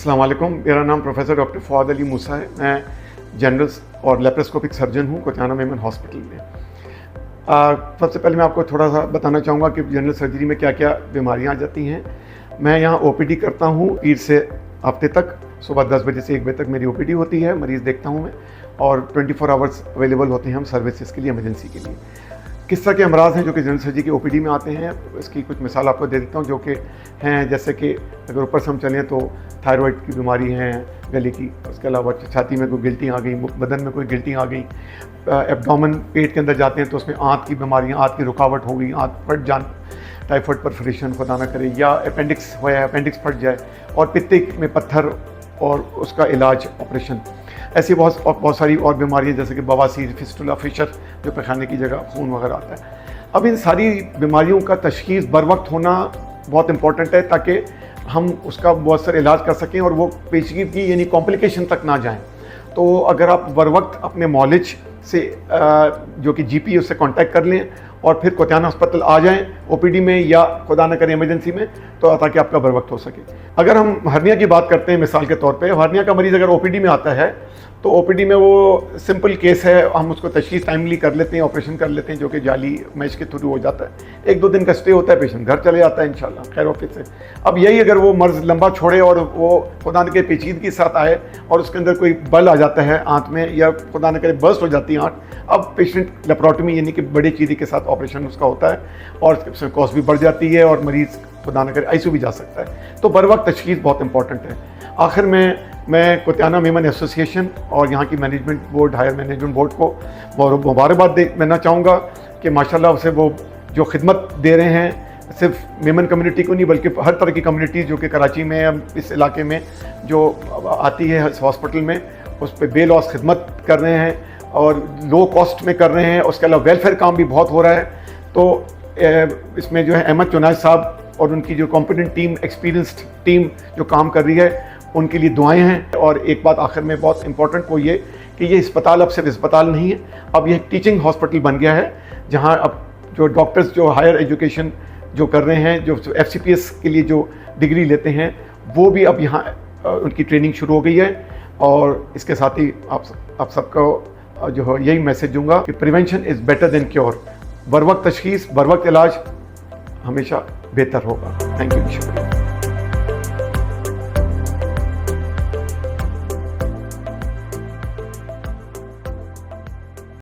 अस्सलाम वालेकुम। मेरा नाम प्रोफेसर डॉक्टर फ़वाद अली मूसा है। मैं जनरल और लेप्रोस्कोपिक सर्जन हूँ कोतियाना मेमन हॉस्पिटल में। सबसे पहले मैं आपको थोड़ा सा बताना चाहूँगा कि जनरल सर्जरी में क्या क्या बीमारियाँ आ जाती हैं। मैं यहाँ ओपीडी करता हूँ पीर से हफ्ते तक, सुबह 10 बजे से 1 बजे तक मेरी ओपीडी होती है, मरीज़ देखता हूँ मैं, और 24 आवर्स अवेलेबल होते हैं हम सर्विसेज के लिए, इमरजेंसी के लिए। किस तरह के अमराज हैं जो कि जनरल सर्जरी की ओपीडी में आते हैं, इसकी कुछ मिसाल आपको दे देता हूँ, जो कि हैं जैसे कि अगर ऊपर से हम चलें तो थायराइड की बीमारी है गले की, उसके अलावा छाती में कोई गिल्टी आ गई, बदन में कोई गिल्टी आ गई, एब्डोमेन पेट के अंदर जाते हैं तो उसमें आंत की बीमारियाँ, आंत की रुकावट हो गई, आंत फट जान, टाइफाइड परफोरेशन खुदा ना करे, या अपेंडिक्स हो या अपेंडिक्स फट जाए, और पित्ते में पत्थर और उसका इलाज, ऑपरेशन। ऐसी बहुत सारी और बीमारियाँ जैसे कि बवासीर, फिस्टुला, फिशर, जो पैखाने की जगह खून वगैरह आता है। अब इन सारी बीमारियों का तशखीस बर वक्त होना बहुत इंपॉर्टेंट है ताकि हम उसका बहुत सारा इलाज कर सकें और वो पेचीदगी यानी कॉम्प्लिकेशन तक ना जाएं। तो अगर आप बर वक्त अपने मॉलिज से जो कि जीपी है उससे कांटेक्ट कर लें और फिर कोतियाना अस्पताल आ जाएं ओपीडी में या खुदा न करें इमरजेंसी में, तो ताकि आपका बर वक्त हो सके। अगर हम हर्निया की बात करते हैं मिसाल के तौर पे, हर्निया का मरीज़ अगर ओपीडी में आता है तो ओपीडी में वो सिंपल केस है, हम उसको तशखीस टाइमली कर लेते हैं, ऑपरेशन कर लेते हैं जो कि जाली मैश के थ्रू हो जाता है। 1-2 दिन का स्टे होता है, पेशेंट घर चले जाता है इंशाल्लाह खैर ऑफिस से। अब यही अगर वो मर्ज़ लंबा छोड़े और वो खुदा न करे पेचीदगी के साथ आए और उसके अंदर कोई बल आ जाता है आंत में, या खुदा न करे बर्स्ट हो जाती है आंत, अब पेशेंट लेप्रोटमी यानी कि बड़े चीज़ी के साथ ऑपरेशन उसका होता है और कॉस्ट भी बढ़ जाती है और मरीज़ खुदा न करे आईसीयू भी जा सकता है। तो बर वक्त तशखीस बहुत इंपॉर्टेंट है। आखिर में मैं कोतियाना मेमन एसोसिएशन और यहाँ की management board, higher management board को मुबारकबाद देना चाहूँगा कि माशाल्लाह से वो जो खिदमत दे रहे हैं सिर्फ मेमन कम्युनिटी को नहीं बल्कि हर तरह की कम्युनिटी जो कि कराची में इस इलाके में जो आती है इस हॉस्पिटल में, उस पर बेलॉस खिदमत कर रहे हैं और लो कॉस्ट में कर रहे हैं। उसके अलावा वेलफेयर काम भी बहुत हो रहा है। तो इसमें जो है अहमद चुनाज साहब और उनकी जो कॉम्पिटेंट टीम, एक्सपीरियंस्ड टीम जो काम कर रही है, उनके लिए दुआएं हैं। और एक बात आखिर में बहुत इंपॉर्टेंट वो ये कि ये अस्पताल अब सिर्फ अस्पताल नहीं है, अब ये एक टीचिंग हॉस्पिटल बन गया है, जहां अब जो डॉक्टर्स जो हायर एजुकेशन जो कर रहे हैं, जो FCPS के लिए जो डिग्री लेते हैं, वो भी अब यहाँ उनकी ट्रेनिंग शुरू हो गई है। और इसके साथ ही आप सबको जो है यही मैसेज दूंगा कि prevention is better than cure. बर वक्त तशखीस, बर वक्त इलाज हमेशा बेहतर होगा। थैंक यू, शुक्रिया।